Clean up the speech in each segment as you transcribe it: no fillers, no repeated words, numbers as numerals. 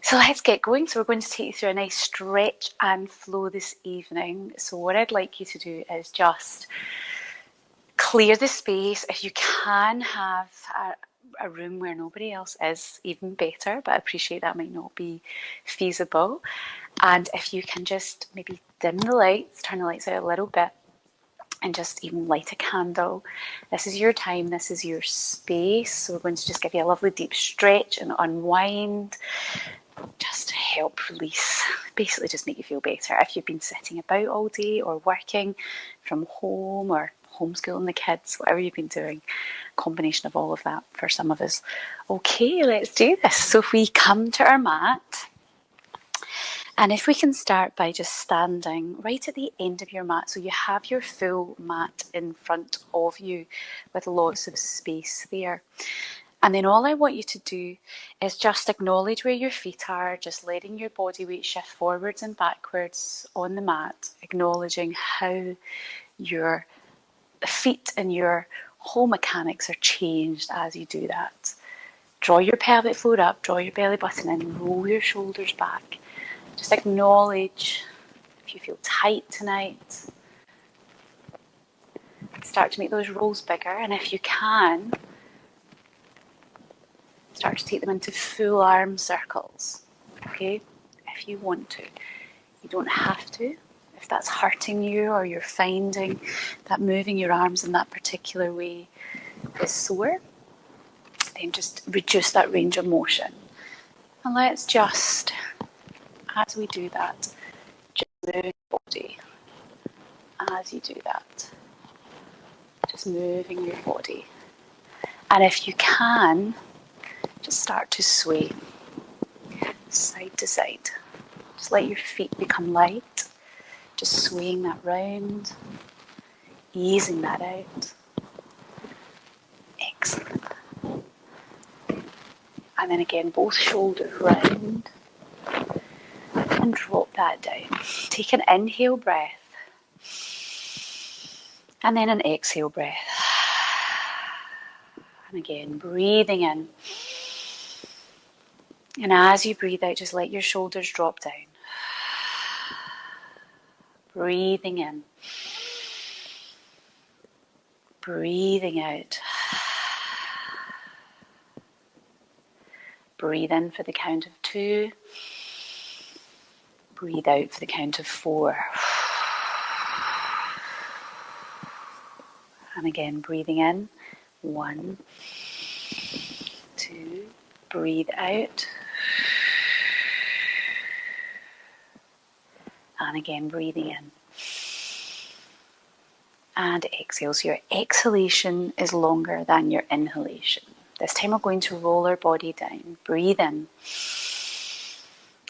So let's get going. So we're going to take you through a nice stretch and flow this evening. So what I'd like you to do is just clear the space. If you can have a room where nobody else is, even better, but I appreciate that might not be feasible. And if you can just maybe dim the lights, turn the lights out a little bit, and just even light a candle. This is your time, this is your space. So we're going to just give you a lovely deep stretch and unwind, just to help release, basically just make you feel better. If you've been sitting about all day or working from home or homeschooling the kids, whatever you've been doing, combination of all of that for some of us. Okay, let's do this. So if we come to our mat, and if we can start by just standing right at the end of your mat, so you have your full mat in front of you with lots of space there. And then all I want you to do is just acknowledge where your feet are, just letting your body weight shift forwards and backwards on the mat, acknowledging how your feet and your whole mechanics are changed as you do that. Draw your pelvic floor up, draw your belly button in, roll your shoulders back. Just acknowledge if you feel tight tonight. Start to make those rolls bigger, and if you can, start to take them into full arm circles, okay? If you want to. You don't have to. If that's hurting you or you're finding that moving your arms in that particular way is sore, then just reduce that range of motion. And let's just, as we do that, just move your body. As you do that, just moving your body. And if you can, just start to sway side to side. Just let your feet become light. Just swaying that round, easing that out. Excellent. And then again, both shoulders round. And drop that down. Take an inhale breath. And then an exhale breath. And again, breathing in. And as you breathe out, just let your shoulders drop down. Breathing in. Breathing out. Breathe in for the count of 2. Breathe out for the count of 4. And again, breathing in. 1, 2. Breathe out. And again, breathing in. And exhale. So your exhalation is longer than your inhalation. This time we're going to roll our body down. Breathe in.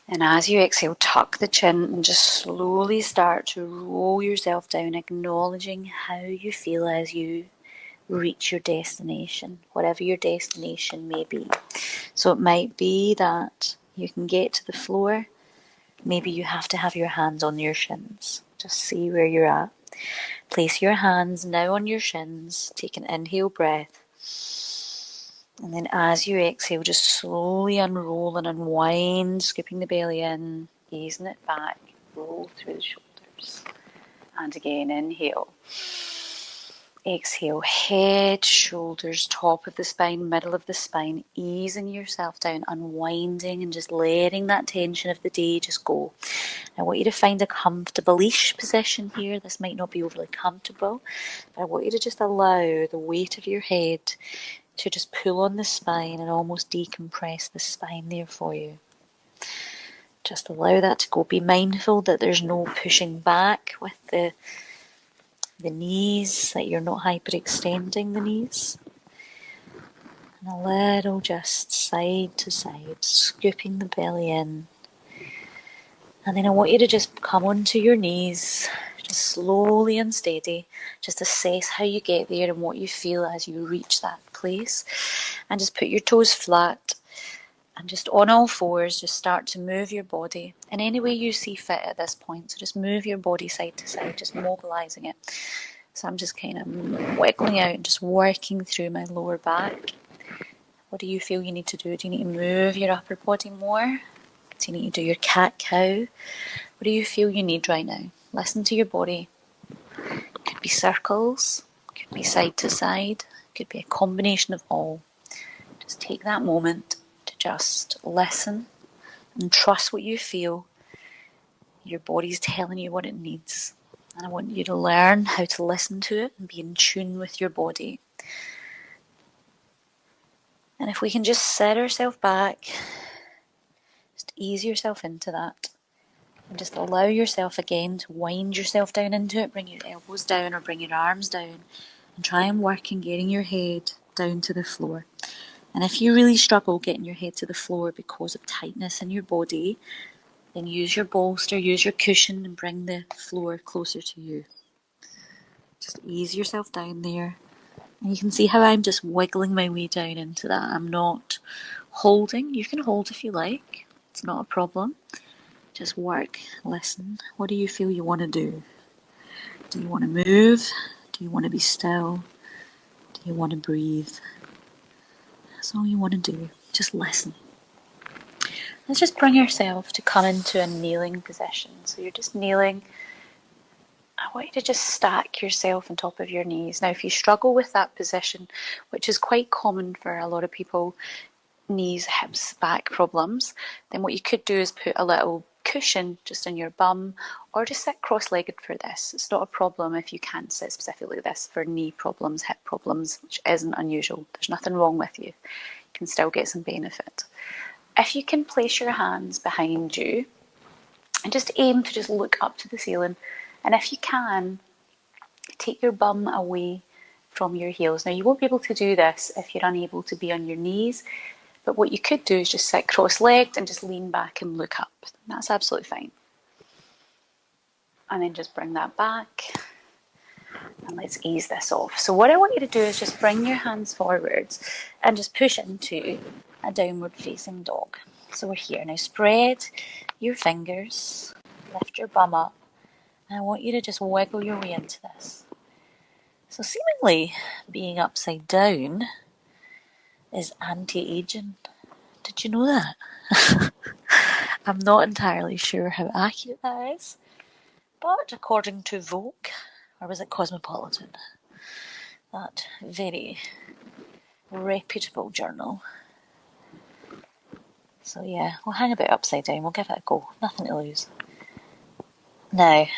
And as you exhale, tuck the chin and just slowly start to roll yourself down, acknowledging how you feel as you reach your destination, whatever your destination may be. So it might be that you can get to the floor. Maybe you have to have your hands on your shins. Just see where you're at. Place your hands now on your shins. Take an inhale breath. And then as you exhale, just slowly unroll and unwind, scooping the belly in, easing it back, roll through the shoulders. And again, inhale. Exhale, head, shoulders, top of the spine, middle of the spine, easing yourself down, unwinding and just letting that tension of the day just go. I want you to find a comfortable-ish position here. This might not be overly comfortable, but I want you to just allow the weight of your head to just pull on the spine and almost decompress the spine there for you. Just allow that to go. Be mindful that there's no pushing back with the knees, that you're not hyperextending the knees. And a little just side to side, scooping the belly in. And then I want you to just come onto your knees, just slowly and steady. Just assess how you get there and what you feel as you reach that place. And just put your toes flat. And just on all fours, just start to move your body in any way you see fit at this point. So just move your body side to side, just mobilizing it. So I'm just kind of wiggling out and just working through my lower back. What do you feel you need to do? Do you need to move your upper body more? So you need to do your cat-cow. What do you feel you need right now? Listen to your body. Could be circles, could be side to side, could be a combination of all. Just take that moment to just listen and trust what you feel. Your body's telling you what it needs. And I want you to learn how to listen to it and be in tune with your body. And if we can just set ourselves back, just ease yourself into that. And just allow yourself again to wind yourself down into it. Bring your elbows down or bring your arms down. And try and work in getting your head down to the floor. And if you really struggle getting your head to the floor because of tightness in your body, then use your bolster, use your cushion and bring the floor closer to you. Just ease yourself down there. And you can see how I'm just wiggling my way down into that. I'm not holding. You can hold if you like. It's not a problem. Just work, listen. What do you feel you want to do? Do you want to move? Do you want to be still? Do you want to breathe? That's all you want to do. Just listen. Let's just bring yourself to come into a kneeling position. So you're just kneeling. I want you to just stack yourself on top of your knees. Now, if you struggle with that position, which is quite common for a lot of people, knees, hips, back problems, then what you could do is put a little cushion just on your bum or just sit cross-legged for this. It's not a problem if you can't sit specifically this for knee problems, hip problems, which isn't unusual. There's nothing wrong with you. You can still get some benefit. If you can place your hands behind you and just aim to just look up to the ceiling, and if you can, take your bum away from your heels. Now, you won't be able to do this if you're unable to be on your knees, but what you could do is just sit cross-legged and just lean back and look up. That's absolutely fine. And then just bring that back. And let's ease this off. So what I want you to do is just bring your hands forwards and just push into a downward facing dog. So we're here. Now spread your fingers, lift your bum up, and I want you to just wiggle your way into this. So seemingly being upside down is anti-aging. Did you know that? I'm not entirely sure how accurate that is, but according to Vogue, or was it Cosmopolitan, that very reputable journal. So yeah, we'll hang about upside down, we'll give it a go, nothing to lose. Now, I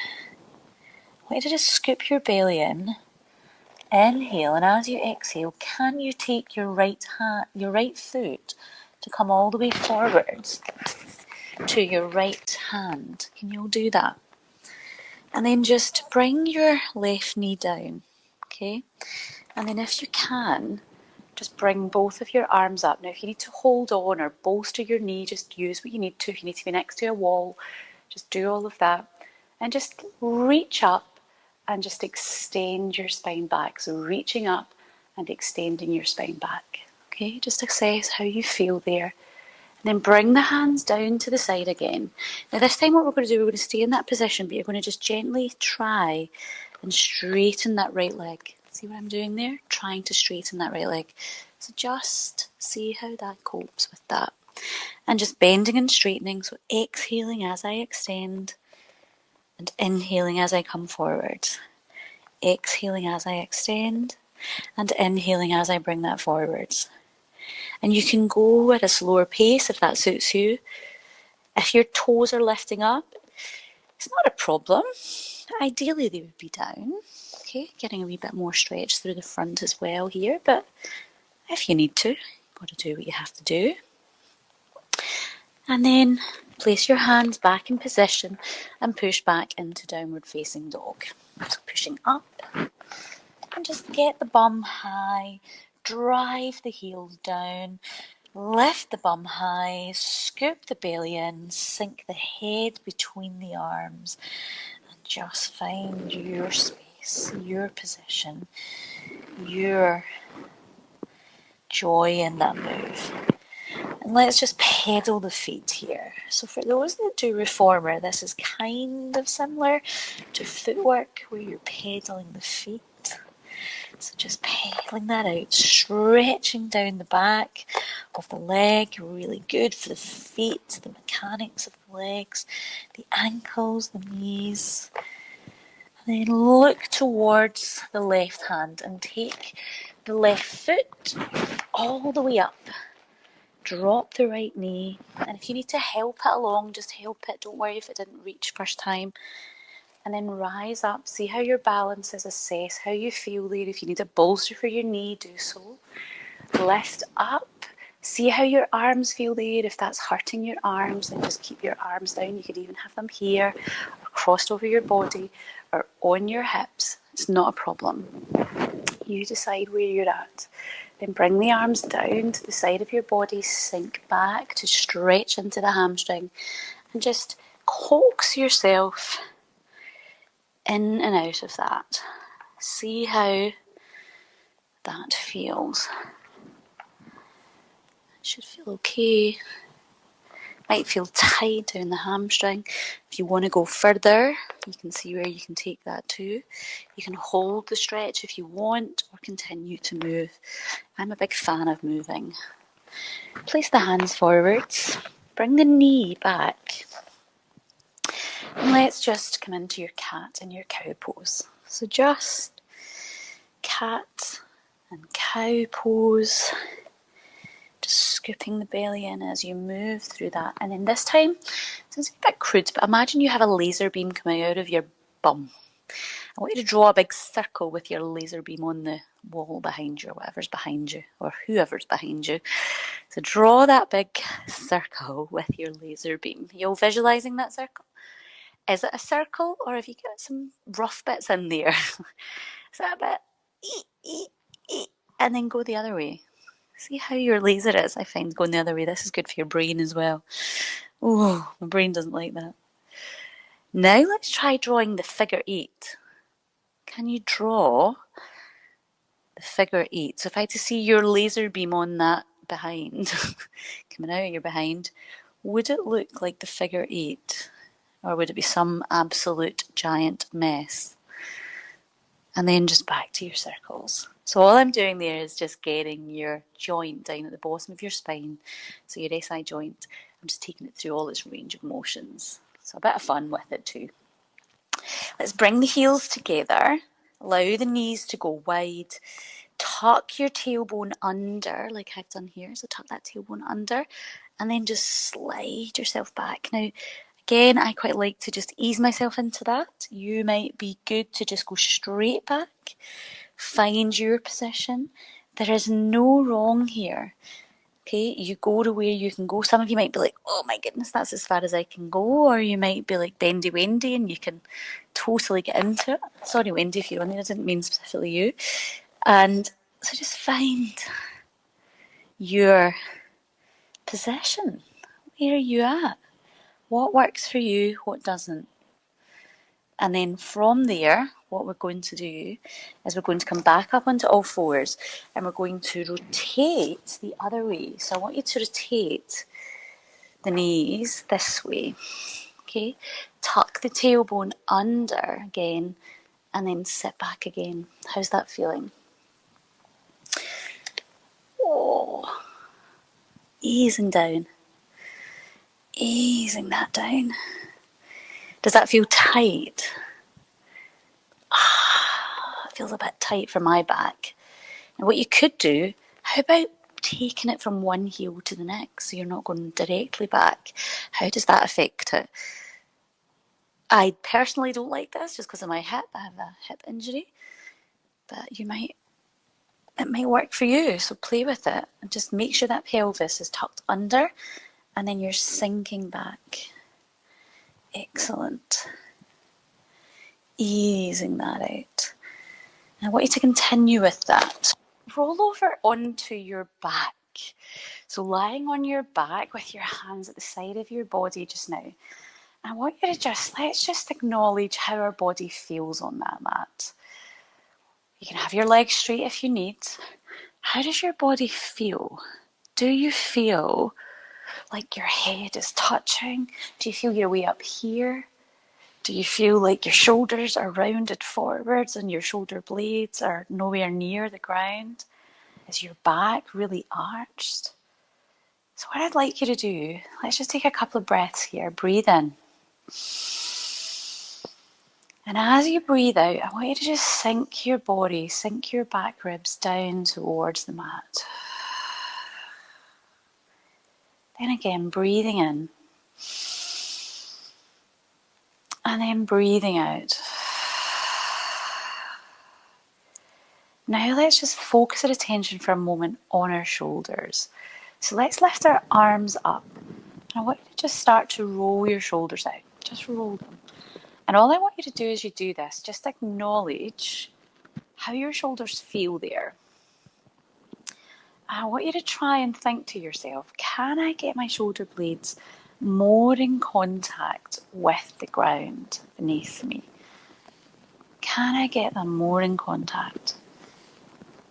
want you to just scoop your belly in, inhale, and as you exhale, can you take your right foot to come all the way forwards to your right hand? Can you all do that? And then just bring your left knee down, okay? And then if you can, just bring both of your arms up. Now, if you need to hold on or bolster your knee, just use what you need to. If you need to be next to a wall, just do all of that. And just reach up and just extend your spine back. So reaching up and extending your spine back. Okay, just assess how you feel there. And then bring the hands down to the side again. Now this time what we're going to do, we're going to stay in that position, but you're going to just gently try and straighten that right leg. See what I'm doing there? Trying to straighten that right leg. So just see how that copes with that. And just bending and straightening. So exhaling as I extend and inhaling as I come forward. Exhaling as I extend and inhaling as I bring that forwards. And you can go at a slower pace if that suits you. If your toes are lifting up, it's not a problem. Ideally they would be down. Okay, getting a wee bit more stretch through the front as well here, but if you need to, you've got to do what you have to do. And then place your hands back in position and push back into downward facing dog. So pushing up and just get the bum high, drive the heels down, lift the bum high, scoop the belly in, sink the head between the arms, and just find your space, your position, your joy in that move. And let's just pedal the feet here. So for those that do reformer, this is kind of similar to footwork where you're pedaling the feet. So just pedaling that out, stretching down the back of the leg, really good for the feet, the mechanics of the legs, the ankles, the knees. And then look towards the left hand and take the left foot all the way up. Drop the right knee, and if you need to help it along, just help it. Don't worry if it didn't reach first time. And then rise up, see how your balance is, assess how you feel there. If you need a bolster for your knee, do so. Lift up, see how your arms feel there. If that's hurting your arms, then just keep your arms down. You could even have them here, or crossed over your body, or on your hips. It's not a problem. You decide where you're at. Then bring the arms down to the side of your body, sink back to stretch into the hamstring, and just coax yourself in and out of that. See how that feels. It should feel okay. Might feel tight down the hamstring. If you want to go further, you can see where you can take that to. You can hold the stretch if you want, or continue to move. I'm a big fan of moving. Place the hands forwards. Bring the knee back. And let's just come into your cat and your cow pose. So just cat and cow pose. Just scooping the belly in as you move through that. And then this time, it's a bit crude, but imagine you have a laser beam coming out of your bum. I want you to draw a big circle with your laser beam on the wall behind you, or whatever's behind you, or whoever's behind you. So draw that big circle with your laser beam. You all visualising that circle? Is it a circle, or have you got some rough bits in there? Is that a bit? And then go the other way. See how your laser is. I find going the other way. This is good for your brain as well. Oh, my brain doesn't like that. Now let's try drawing the figure 8. Can you draw the figure 8? So if I had to see your laser beam on that behind, coming out of your behind, would it look like the figure 8? Or would it be some absolute giant mess? And then just back to your circles. So all I'm doing there is just getting your joint down at the bottom of your spine. So your SI joint, I'm just taking it through all its range of motions. So a bit of fun with it too. Let's bring the heels together. Allow the knees to go wide. Tuck your tailbone under, like I've done here. So tuck that tailbone under. And then just slide yourself back. Now, again, I quite like to just ease myself into that. You might be good to just go straight back. Find your position. There is no wrong here. Okay, you go to where you can go. Some of you might be like, oh my goodness, that's as far as I can go. Or you might be like Bendy Wendy and you can totally get into it. Sorry, Wendy, if you're on there, I didn't mean specifically you. And so just find your position. Where are you at? What works for you, what doesn't? And then from there, what we're going to do is we're going to come back up onto all fours and we're going to rotate the other way. So I want you to rotate the knees this way. Okay, tuck the tailbone under again and then sit back again. How's that feeling? Oh, easing down. Easing that down. Does that feel tight? It feels a bit tight for my back. And what you could do, how about taking it from one heel to the next so you're not going directly back? How does that affect it? I personally don't like this just because of my hip. I have a hip injury. But it might work for you, so play with it. And just make sure that pelvis is tucked under and then you're sinking back. Excellent. Easing that out. And I want you to continue with that. Roll over onto your back. So lying on your back with your hands at the side of your body just now. I want you to let's just acknowledge how our body feels on that mat. You can have your legs straight if you need. How does your body feel? Do you feel like your head is touching? Do you feel your way up here? Do you feel like your shoulders are rounded forwards and your shoulder blades are nowhere near the ground? Is your back really arched? So what I'd like you to do, let's just take a couple of breaths here. Breathe in. And as you breathe out, I want you to just sink your body, sink your back ribs down towards the mat. Then again, breathing in. And then breathing out. Now let's just focus our attention for a moment on our shoulders. So let's lift our arms up. And I want you to just start to roll your shoulders out. Just roll them. And all I want you to do as you do this, just acknowledge how your shoulders feel there. I want you to try and think to yourself, can I get my shoulder blades more in contact with the ground beneath me? Can I get them more in contact?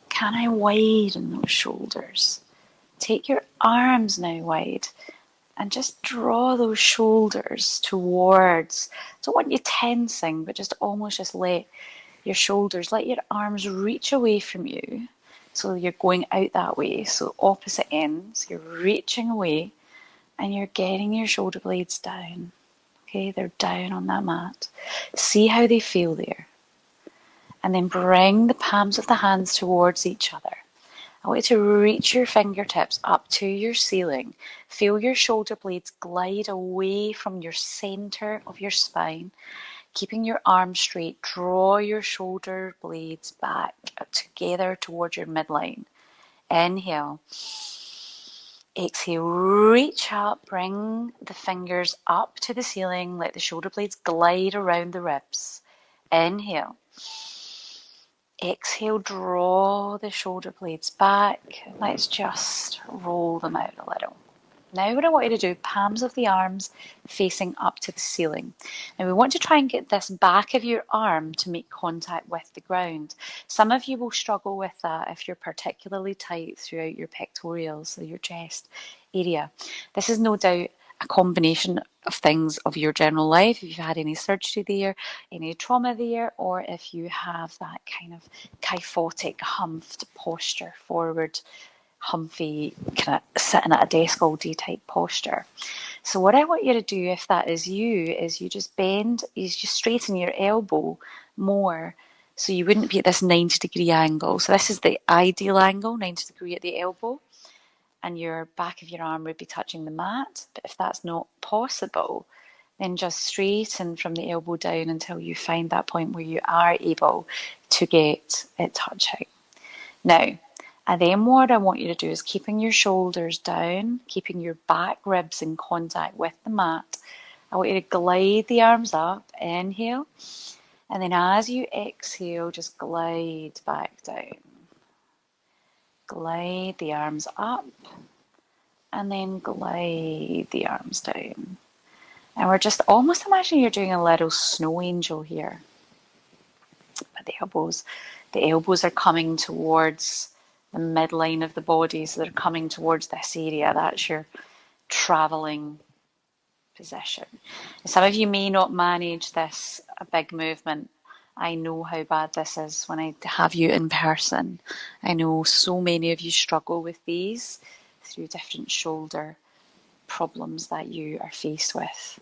Can I widen those shoulders? Take your arms now wide and just draw those shoulders towards. I don't want you tensing, but just almost just let your shoulders, let your arms reach away from you. So you're going out that way. So opposite ends, you're reaching away and you're getting your shoulder blades down. Okay, they're down on that mat. See how they feel there. And then bring the palms of the hands towards each other. I want you to reach your fingertips up to your ceiling. Feel your shoulder blades glide away from your center of your spine. Keeping your arms straight, draw your shoulder blades back together towards your midline. Inhale. Exhale, reach up, bring the fingers up to the ceiling. Let the shoulder blades glide around the ribs. Inhale. Exhale, draw the shoulder blades back. Let's just roll them out a little. Now what I want you to do, palms of the arms facing up to the ceiling. And we want to try and get this back of your arm to make contact with the ground. Some of you will struggle with that if you're particularly tight throughout your pectorals, so your chest area. This is no doubt a combination of things of your general life, if you've had any surgery there, any trauma there, or if you have that kind of kyphotic, humped posture, forward, humpy, kind of sitting at a desk all day type posture. So what I want you to do, if that is you just bend, you just straighten your elbow more so you wouldn't be at this 90-degree angle. So this is the ideal angle, 90 degree at the elbow, and your back of your arm would be touching the mat. But if that's not possible, then just straighten from the elbow down until you find that point where you are able to get it touching. Now, and then what I want you to do is keeping your shoulders down, keeping your back ribs in contact with the mat. I want you to glide the arms up, inhale, and then as you exhale, just glide back down. Glide the arms up, and then glide the arms down. And we're just almost imagining you're doing a little snow angel here. But the elbows are coming towards the midline of the body, so they're coming towards this area. That's your traveling position. Some of you may not manage this, a big movement. I know how bad this is when I have you in person. I know so many of you struggle with these through different shoulder problems that you are faced with.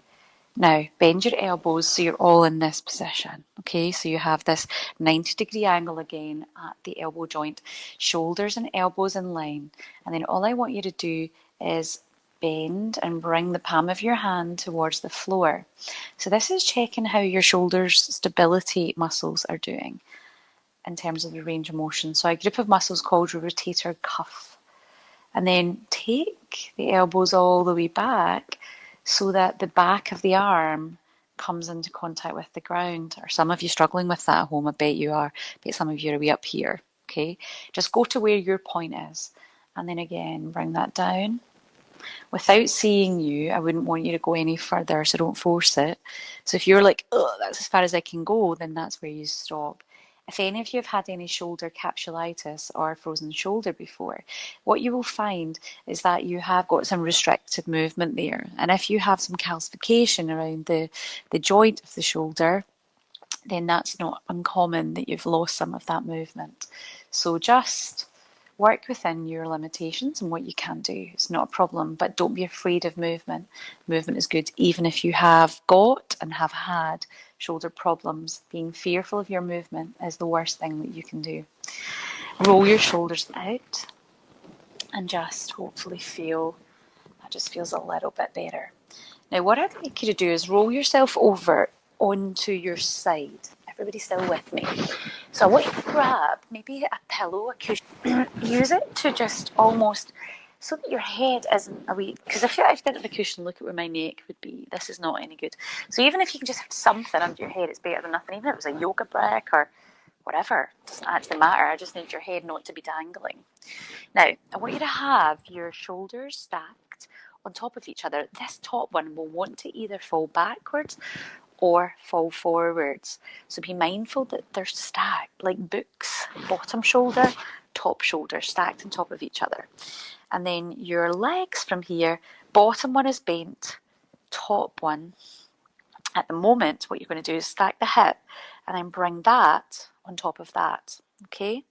Now, bend your elbows so you're all in this position, okay? So you have this 90-degree angle again at the elbow joint, shoulders and elbows in line. And then all I want you to do is bend and bring the palm of your hand towards the floor. So this is checking how your shoulders stability muscles are doing in terms of the range of motion. So a group of muscles called your rotator cuff. And then take the elbows all the way back so that the back of the arm comes into contact with the ground. Are some of you struggling with that at home? I bet you are. I bet some of you are way up here. Okay, just go to where your point is. And then again, bring that down. Without seeing you, I wouldn't want you to go any further, so don't force it. So if you're like, oh, that's as far as I can go, then that's where you stop. If any of you have had any shoulder capsulitis or frozen shoulder before, what you will find is that you have got some restricted movement there. And if you have some calcification around the joint of the shoulder, then that's not uncommon that you've lost some of that movement. So just work within your limitations and what you can do. It's not a problem, but don't be afraid of movement. Movement is good, even if you have got and have had shoulder problems. Being fearful of your movement is the worst thing that you can do. Roll your shoulders out and just hopefully feel that just feels a little bit better. Now, what I'd like you to do is roll yourself over onto your side. Everybody still with me? So I want you to grab maybe a pillow, a cushion. Use it to just almost so that your head isn't a wee. Because if I did have a cushion, look at where my neck would be. This is not any good. So even if you can just have something under your head, it's better than nothing. Even if it was a yoga brick or whatever, it doesn't actually matter. I just need your head not to be dangling. Now, I want you to have your shoulders stacked on top of each other. This top one will want to either fall backwards or fall forwards. So be mindful that they're stacked like books, bottom shoulder, top shoulder, stacked on top of each other. And then your legs from here, bottom one is bent, top one. At the moment, what you're going to do is stack the hip and then bring that on top of that, okay?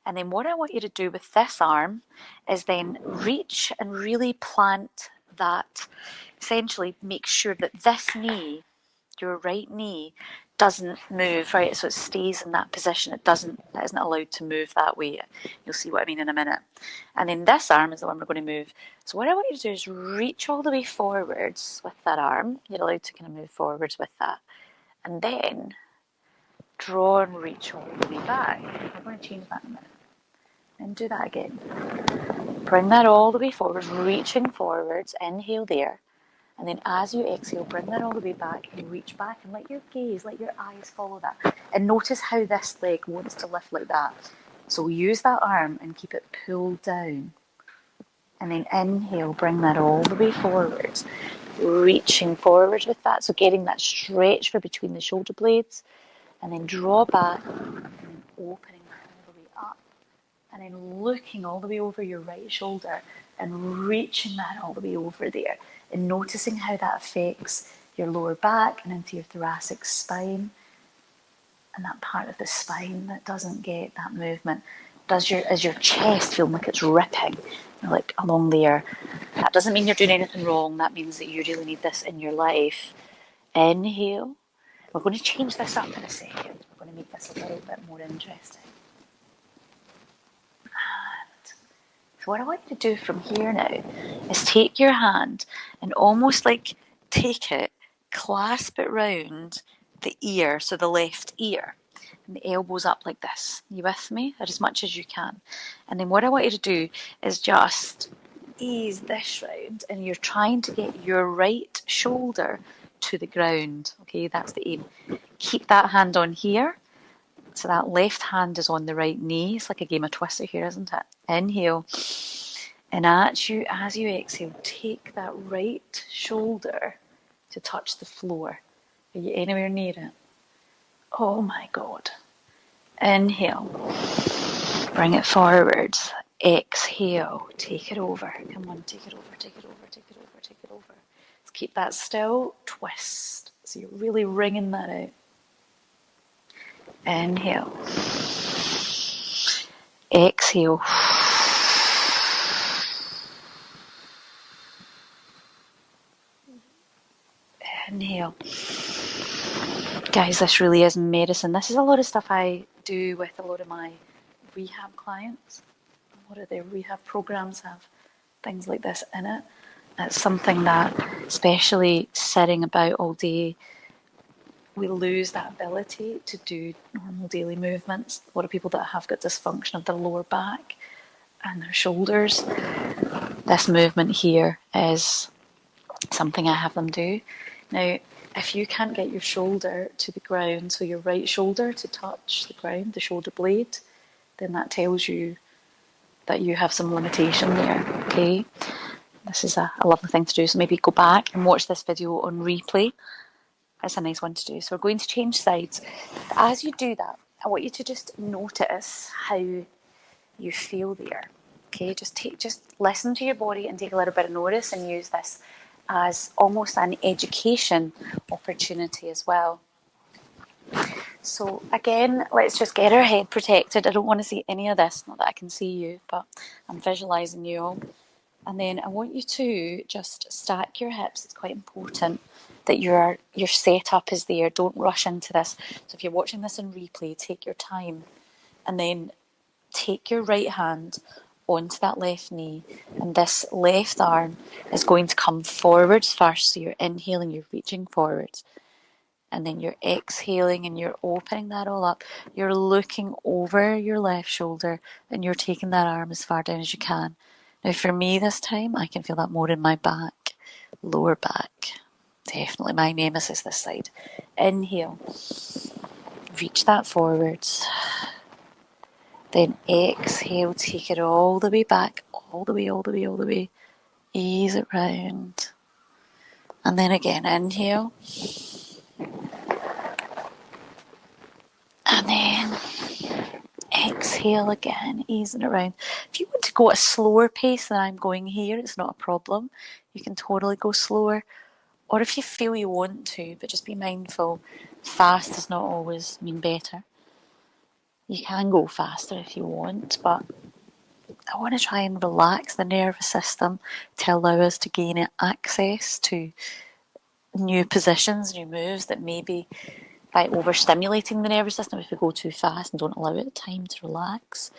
And then what I want you to do with this arm is then reach and really plant that, essentially make sure that this knee, your right knee, doesn't move, right? So it stays in that position. It isn't allowed to move that way. You'll see what I mean in a minute. And then this arm is the one we're going to move. So what I want you to do is reach all the way forwards with that arm. You're allowed to kind of move forwards with that. And then draw and reach all the way back. I'm going to change that in a minute. And do that again. Bring that all the way forwards, reaching forwards. Inhale there. And then as you exhale, bring that all the way back and reach back and let your gaze, let your eyes follow that. And notice how this leg wants to lift like that. So use that arm and keep it pulled down. And then inhale, bring that all the way forwards, reaching forwards with that. So getting that stretch for between the shoulder blades. And then draw back and then opening all the way up. And then looking all the way over your right shoulder and reaching that all the way over there. And noticing how that affects your lower back and into your thoracic spine. And that part of the spine that doesn't get that movement. Is your chest feeling like it's ripping, like along there? That doesn't mean you're doing anything wrong. That means that you really need this in your life. Inhale. We're going to change this up in a second. We're going to make this a little bit more interesting. So what I want you to do from here now is take your hand and almost like take it, clasp it round the ear, so the left ear, and the elbows up like this. You with me? As much as you can. And then what I want you to do is just ease this round, and you're trying to get your right shoulder to the ground. Okay, that's the aim. Keep that hand on here. So that left hand is on the right knee. It's like a game of Twister here, isn't it? Inhale. And as you exhale, take that right shoulder to touch the floor. Are you anywhere near it? Oh my God. Inhale. Bring it forwards. Exhale. Take it over. Come on, take it over, take it over, take it over, take it over. Let's keep that still. Twist. So you're really wringing that out. Inhale. Exhale. Inhale. Guys, this really is medicine. This is a lot of stuff I do with a lot of my rehab clients. A lot of their rehab programs have things like this in it. It's something that, especially sitting about all day, we lose that ability to do normal daily movements. A lot of people that have got dysfunction of their lower back and their shoulders, this movement here is something I have them do. Now, if you can't get your shoulder to the ground, so your right shoulder to touch the ground, the shoulder blade, then that tells you that you have some limitation there, okay? This is a lovely thing to do, so maybe go back and watch this video on replay. That's a nice one to do. So we're going to change sides. But as you do that, I want you to just notice how you feel there. Okay, just listen to your body and take a little bit of notice, and use this as almost an education opportunity as well. So again, let's just get our head protected. I don't want to see any of this, not that I can see you, but I'm visualizing you all. And then I want you to just stack your hips. It's quite important that your setup is there. Don't rush into this. So if you're watching this in replay, take your time, and then take your right hand onto that left knee, and this left arm is going to come forwards first. So you're inhaling, you're reaching forwards, and then you're exhaling and you're opening that all up. You're looking over your left shoulder and you're taking that arm as far down as you can. Now for me this time, I can feel that more in my back, lower back. Definitely my nemesis this side. Inhale, reach that forwards. Then exhale, take it all the way back, all the way, all the way, all the way. Ease it round. And then again, inhale. And then exhale again, easing it around. If you want to go at a slower pace than I'm going here, it's not a problem. You can totally go slower. Or if you feel you want to, but just be mindful, fast does not always mean better. You can go faster if you want, but I want to try and relax the nervous system to allow us to gain access to new positions, new moves that maybe by overstimulating the nervous system, if we go too fast and don't allow it time to relax,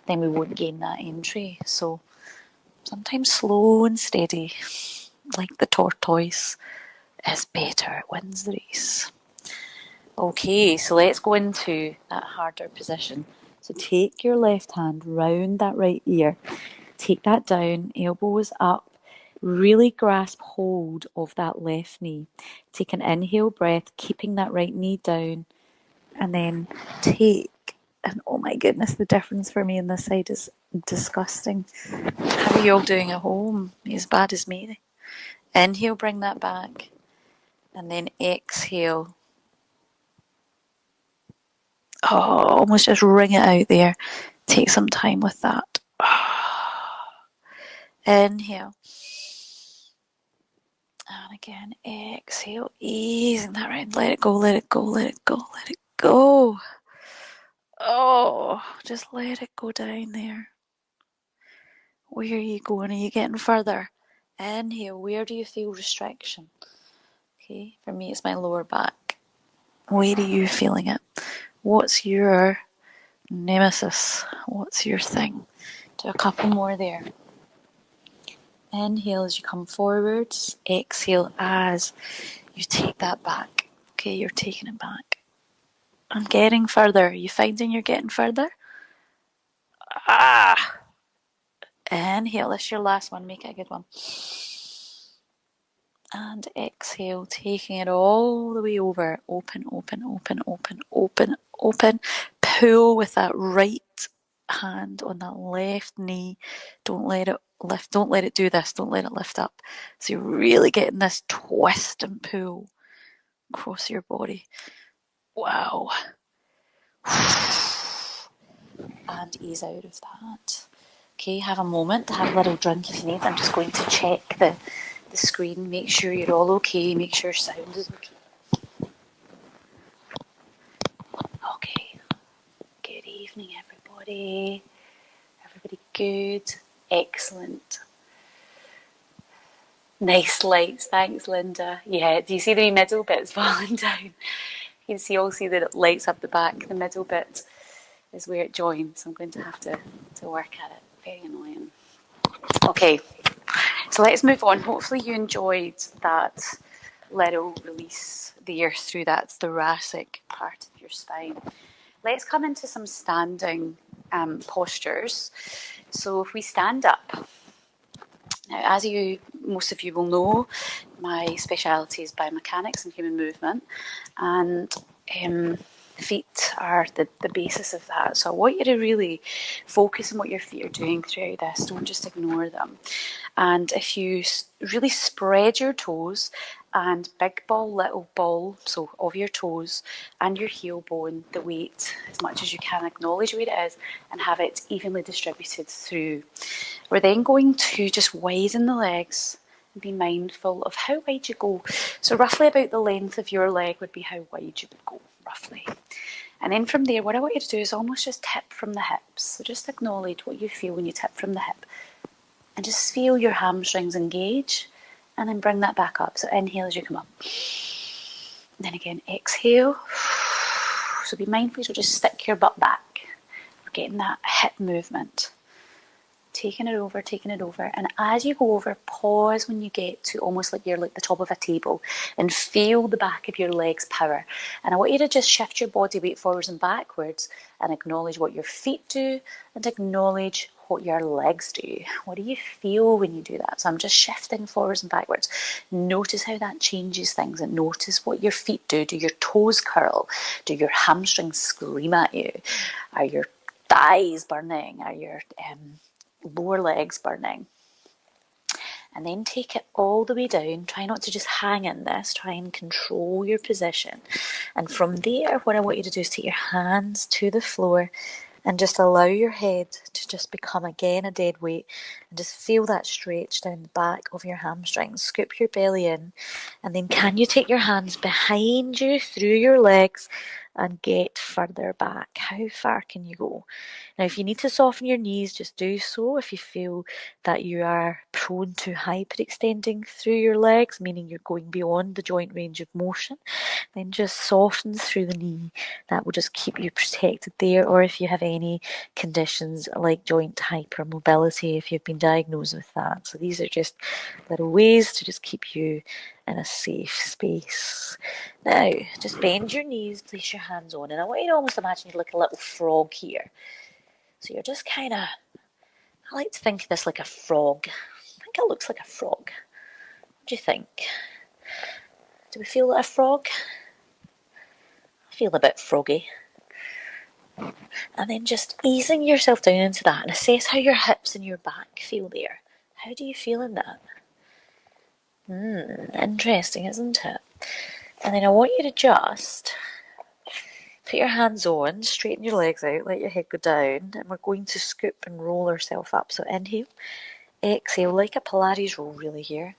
then we won't gain that entry. So sometimes slow and steady, like the tortoise, is better. It wins the race. Okay, so let's go into that harder position. So take your left hand round that right ear. Take that down, elbows up. Really grasp hold of that left knee. Take an inhale breath, keeping that right knee down. And then take, and oh my goodness, the difference for me on this side is disgusting. How are you all doing at home? As bad as me. Inhale, bring that back. And then exhale. Oh, almost just wring it out there. Take some time with that. Inhale. And again, exhale, easing that round. Let it go, let it go, let it go, let it go. Oh, just let it go down there. Where are you going? Are you getting further? Inhale, where do you feel restriction? Okay, for me it's my lower back. Where are you feeling it? What's your nemesis? What's your thing? Do a couple more there. Inhale as you come forwards. Exhale as you take that back. Okay, you're taking it back. I'm getting further. Are you finding you're getting further? Ah! Inhale. This is your last one. Make it a good one. And exhale, taking it all the way over. Open, open, open, open, open, open. Pull with that right hand on that left knee. Don't let it lift. Don't let it do this. Don't let it lift up. So you're really getting this twist and pull across your body. Wow. And ease out of that. Okay, have a moment, have a little drink if you need. I'm just going to check the screen, make sure you're all okay, make sure sound is okay. Okay, good evening everybody. Everybody good? Excellent. Nice lights, thanks Linda. Yeah, do you see the wee middle bits falling down? You can see that it lights up the back. The middle bit is where it joins. I'm going to have to work at it. Very annoying. Okay, so let's move on. Hopefully you enjoyed that little release there through that thoracic part of your spine. Let's come into some standing postures. So if we stand up, now as most of you will know, my speciality is biomechanics and human movement, and feet are the basis of that. So I want you to really focus on what your feet are doing throughout this. Don't just ignore them. And if you really spread your toes and big ball, little ball, so of your toes and your heel bone, the weight as much as you can, acknowledge where it is and have it evenly distributed through. We're then going to just widen the legs and be mindful of how wide you go. So roughly about the length of your leg would be how wide you would go, roughly. And then from there, what I want you to do is almost just tip from the hips. So just acknowledge what you feel when you tip from the hip. And just feel your hamstrings engage. And then bring that back up. So inhale as you come up. And then again, exhale. So be mindful, so just stick your butt back. We're getting that hip movement. Taking it over. And as you go over, pause when you get to almost like you're like the top of a table and feel the back of your legs power. And I want you to just shift your body weight forwards and backwards and acknowledge what your feet do and acknowledge what your legs do. What do you feel when you do that? So I'm just shifting forwards and backwards. Notice how that changes things and notice what your feet do. Do your toes curl? Do your hamstrings scream at you? Are your thighs burning? Are your lower legs burning? And then take it all the way down. Try not to just hang in this. Try and control your position. And from there, what I want you to do is take your hands to the floor and just allow your head to just become again a dead weight and just feel that stretch down the back of your hamstrings. Scoop your belly in, and then can you take your hands behind you through your legs and get further back? How far can you go? Now, if you need to soften your knees, just do so. If you feel that you are prone to hyperextending through your legs, meaning you're going beyond the joint range of motion, then just soften through the knee. That will just keep you protected there. Or if you have any conditions like joint hypermobility, if you've been diagnosed with that. So these are just little ways to just keep you in a safe space. Now, just bend your knees, place your hands on, and I want you to almost imagine you're like a little frog here. So you're just kind of, I like to think of this like a frog. I think it looks like a frog. What do you think? Do we feel like a frog? I feel a bit froggy. And then just easing yourself down into that and assess how your hips and your back feel there. How do you feel in that? Interesting, isn't it? And then I want you to just put your hands on, straighten your legs out, let your head go down, and we're going to scoop and roll ourselves up. So inhale, exhale, like a Pilates roll really here.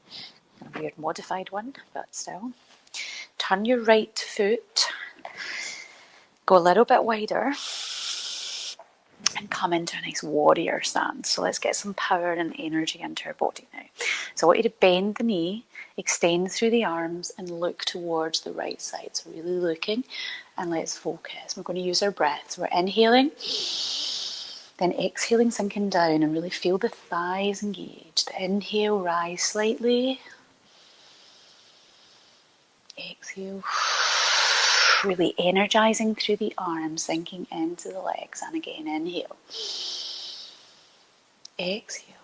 A weird modified one, but still. Turn your right foot, go a little bit wider, and come into a nice warrior stance. So let's get some power and energy into our body now. So I want you to bend the knee, extend through the arms, and look towards the right side. So really looking, and let's focus. We're going to use our breath. So we're inhaling, then exhaling, sinking down, and really feel the thighs engaged. Inhale, rise slightly. Exhale, really energizing through the arms, sinking into the legs. And again, inhale. Exhale.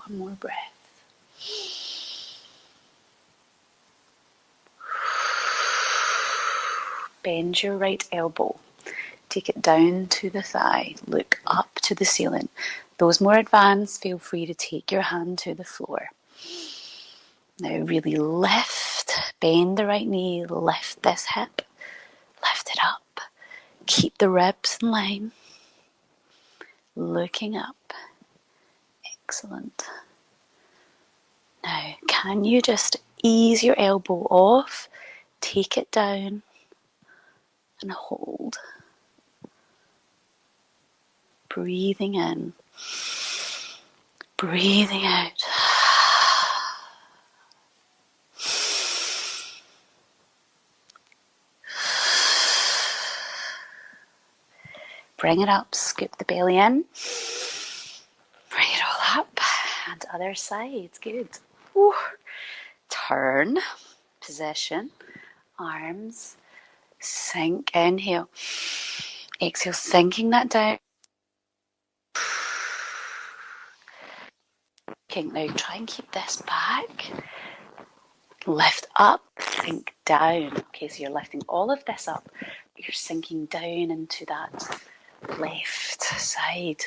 One more breath. Bend your right elbow. Take it down to the thigh. Look up to the ceiling. Those more advanced, feel free to take your hand to the floor. Now really lift, bend the right knee, lift this hip, lift it up. Keep the ribs in line. Looking up. Excellent. Now, can you just ease your elbow off, take it down, and hold. Breathing in, breathing out. Bring it up, scoop the belly in. Bring it all up. And other side, good. Ooh. Turn, position, arms, sink, inhale. Exhale, sinking that down. Now try and keep this back. Lift up, sink down. Okay, so you're lifting all of this up. You're sinking down into that left side.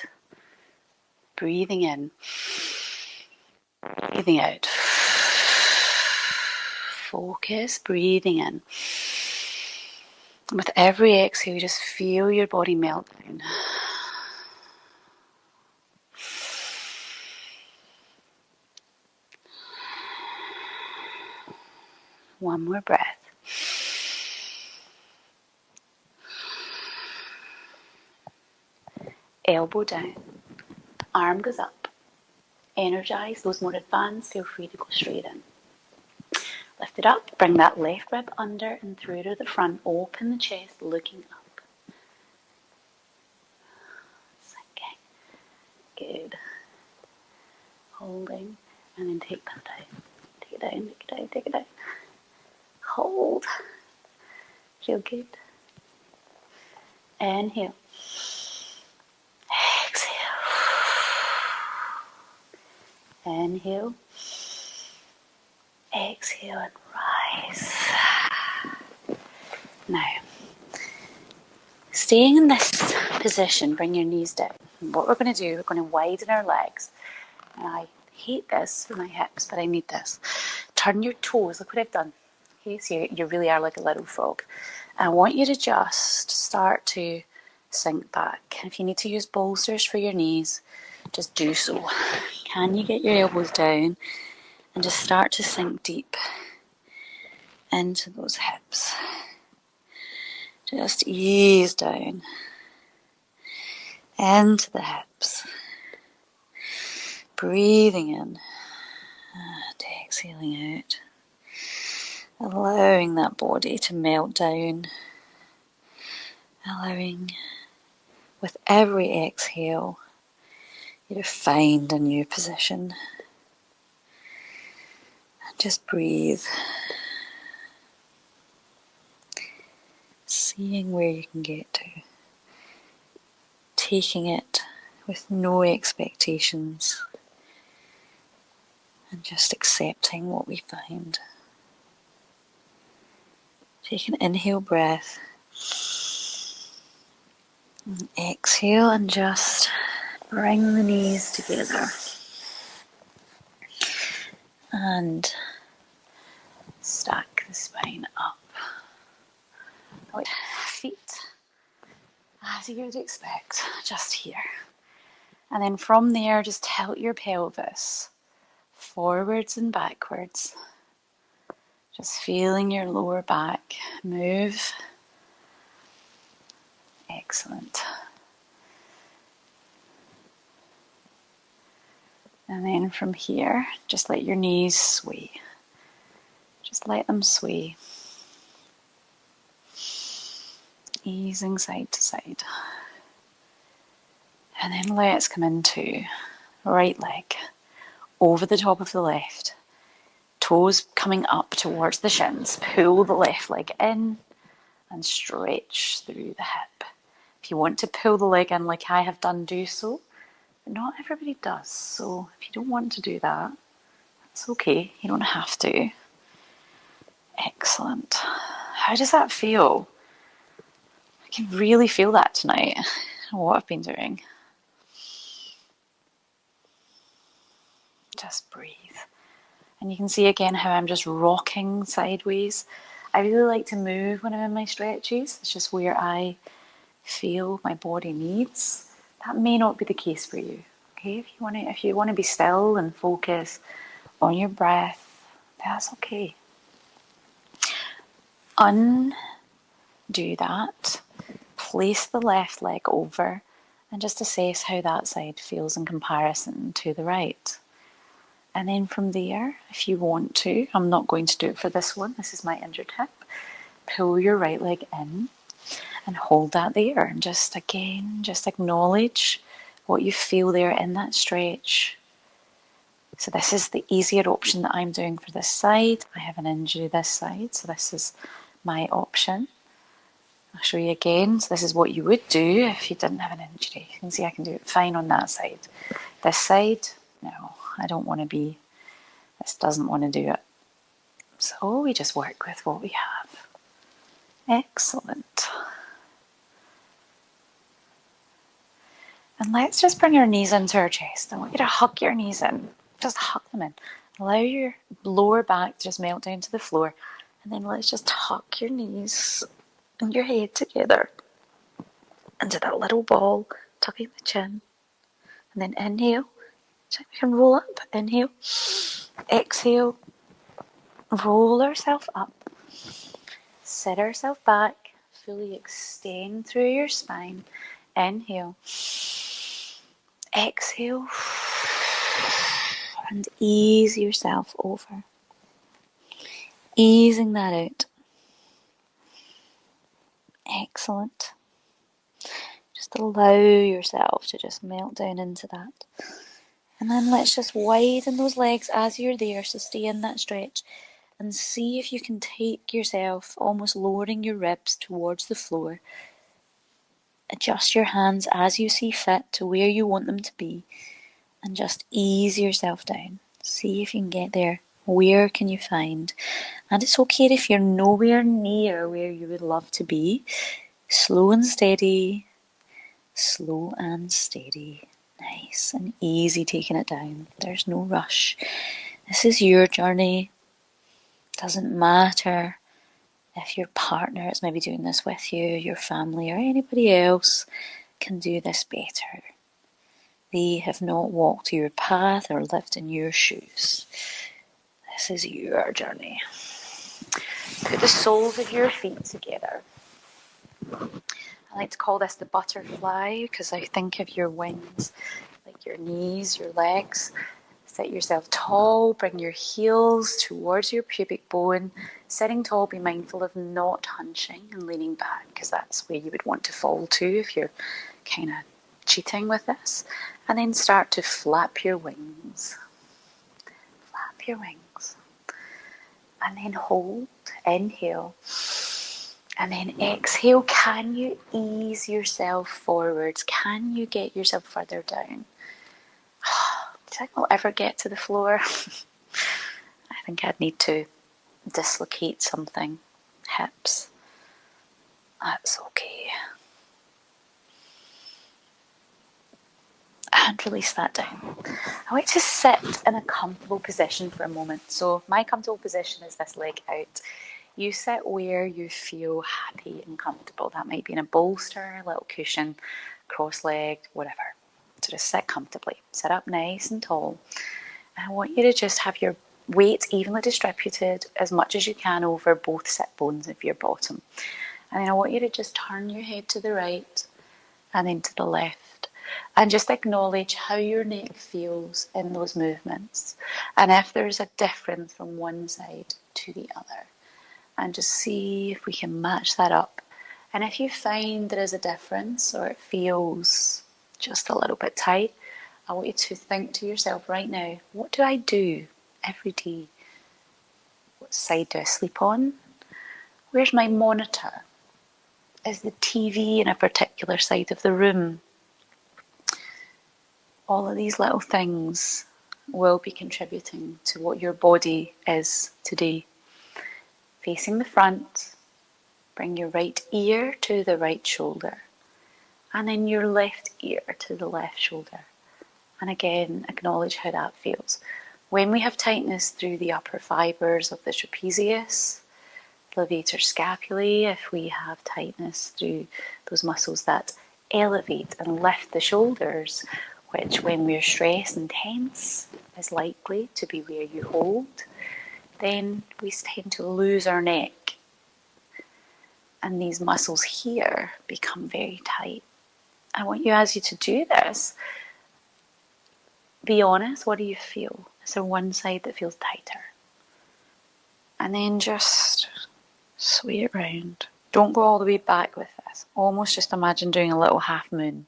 Breathing in. Breathing out. Focus, breathing in. And with every exhale, you just feel your body melt down. One more breath. Elbow down. Arm goes up. Energize. Those more advanced, feel free to go straight in. Lift it up. Bring that left rib under and through to the front. Open the chest, looking up. Sinking. Good. Holding. And then take that down. Take it down, take it down, take it down. Hold. Feel good. Inhale. Exhale. Inhale. Exhale and rise. Now, staying in this position, bring your knees down. And what we're going to do, we're going to widen our legs. And I hate this for my hips, but I need this. Turn your toes. Look what I've done. Okay, so you really are like a little frog. I want you to just start to sink back. If you need to use bolsters for your knees, just do so. Can you get your elbows down and just start to sink deep into those hips? Just ease down into the hips. Breathing in and exhaling out. Allowing that body to melt down. Allowing, with every exhale, you to find a new position. And just breathe. Seeing where you can get to. Taking it with no expectations. And just accepting what we find. Take an inhale breath. And exhale and just bring the knees together. And stack the spine up. Feet, as you would expect, just here. And then from there, just tilt your pelvis forwards and backwards. Just feeling your lower back move. Excellent. And then from here, just let your knees sway. Just let them sway. Easing side to side. And then let's come into right leg over the top of the left. Toes coming up towards the shins. Pull the left leg in and stretch through the hip. If you want to pull the leg in like I have done, do so. But not everybody does. So if you don't want to do that, that's okay. You don't have to. Excellent. How does that feel? I can really feel that tonight. What I've been doing. Just breathe. And you can see again how I'm just rocking sideways. I really like to move when I'm in my stretches. It's just where I feel my body needs. That may not be the case for you. Okay, if you want to be still and focus on your breath, that's okay. Undo that. Place the left leg over and just assess how that side feels in comparison to the right. And then from there, if you want to, I'm not going to do it for this one, this is my injured hip, pull your right leg in and hold that there. And just acknowledge what you feel there in that stretch. So this is the easier option that I'm doing for this side. I have an injury this side, so this is my option. I'll show you again. So this is what you would do if you didn't have an injury. You can see I can do it fine on that side. This side, no, I don't want to be, this doesn't want to do it. So we just work with what we have. Excellent. And let's just bring our knees into our chest. I want you to hug your knees in. Just huck them in. Allow your lower back to just melt down to the floor. And then let's just tuck your knees and your head together into that little ball, tucking the chin. And then inhale. So we can roll up. Inhale. Exhale. Roll ourselves up. Sit ourselves back. Fully extend through your spine. Inhale. Exhale. And ease yourself over. Easing that out. Excellent. Just allow yourself to just melt down into that. And then let's just widen those legs as you're there. So stay in that stretch. And see if you can take yourself, almost lowering your ribs towards the floor. Adjust your hands as you see fit to where you want them to be. And just ease yourself down. See if you can get there. Where can you find? And it's okay if you're nowhere near where you would love to be. Slow and steady. Slow and steady. Nice and easy taking it down. There's no rush. This is your journey. Doesn't matter if your partner is maybe doing this with you, your family, or anybody else can do this better. They have not walked your path or lived in your shoes. This is your journey. Put the soles of your feet together. I like to call this the butterfly because I think of your wings, like your knees, your legs. Sit yourself tall, bring your heels towards your pubic bone. Sitting tall, be mindful of not hunching and leaning back because that's where you would want to fall to if you're kind of cheating with this. And then start to flap your wings. Flap your wings. And then hold, inhale. And then exhale. Can you ease yourself forwards? Can you get yourself further down? Do you think we'll ever get to the floor? I think I'd need to dislocate something. Hips. That's okay. And release that down. I want to sit in a comfortable position for a moment. So my comfortable position is this leg out. You sit where you feel happy and comfortable. That might be in a bolster, a little cushion, cross-legged, whatever. So just sit comfortably. Sit up nice and tall. And I want you to just have your weight evenly distributed as much as you can over both sit bones of your bottom. And then I want you to just turn your head to the right and then to the left. And just acknowledge how your neck feels in those movements. And if there's a difference from one side to the other. And just see if we can match that up. And if you find there is a difference or it feels just a little bit tight, I want you to think to yourself right now, what do I do every day? What side do I sleep on? Where's my monitor? Is the TV in a particular side of the room? All of these little things will be contributing to what your body is today. Facing the front, bring your right ear to the right shoulder. And then your left ear to the left shoulder. And again, acknowledge how that feels. When we have tightness through the upper fibers of the trapezius, levator scapulae, if we have tightness through those muscles that elevate and lift the shoulders, which when we're stressed and tense is likely to be where you hold, then we tend to lose our neck. And these muscles here become very tight. I want you, as you to do this, be honest, what do you feel? Is there one side that feels tighter? And then just sway it round. Don't go all the way back with this. Almost just imagine doing a little half moon.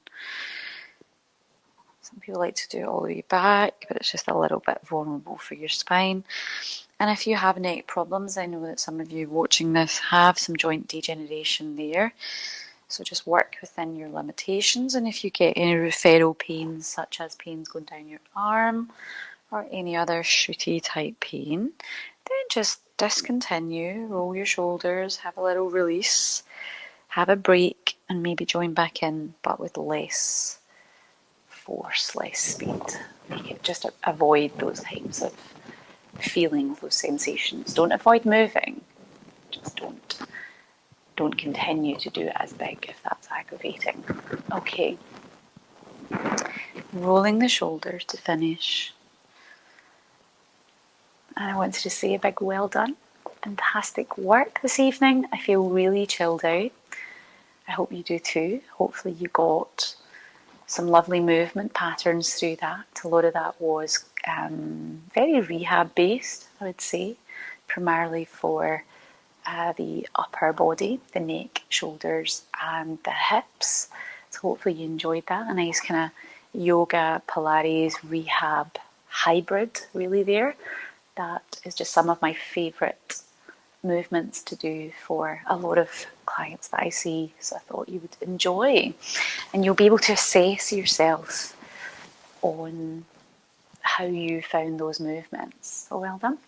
Some people like to do it all the way back, but it's just a little bit vulnerable for your spine. And if you have neck problems, I know that some of you watching this have some joint degeneration there. So just work within your limitations. And if you get any referral pains, such as pains going down your arm or any other shooty type pain, then just discontinue, roll your shoulders, have a little release, have a break, and maybe join back in, but with less force, less speed. just avoid those types of feelings, those sensations. Don't avoid moving, just don't continue to do it as big if that's aggravating. Okay, rolling the shoulders to finish. And I wanted to say a big well done. Fantastic work this evening. I feel really chilled out. I hope you do too. Hopefully you got some lovely movement patterns through that. A lot of that was very rehab based, I would say, primarily for the upper body, the neck, shoulders and the hips. So hopefully you enjoyed that. A nice kind of yoga, Pilates, rehab hybrid really there. That is just some of my favourite movements to do for a lot of clients that I see. So I thought you would enjoy. And you'll be able to assess yourself on how you found those movements. So well done.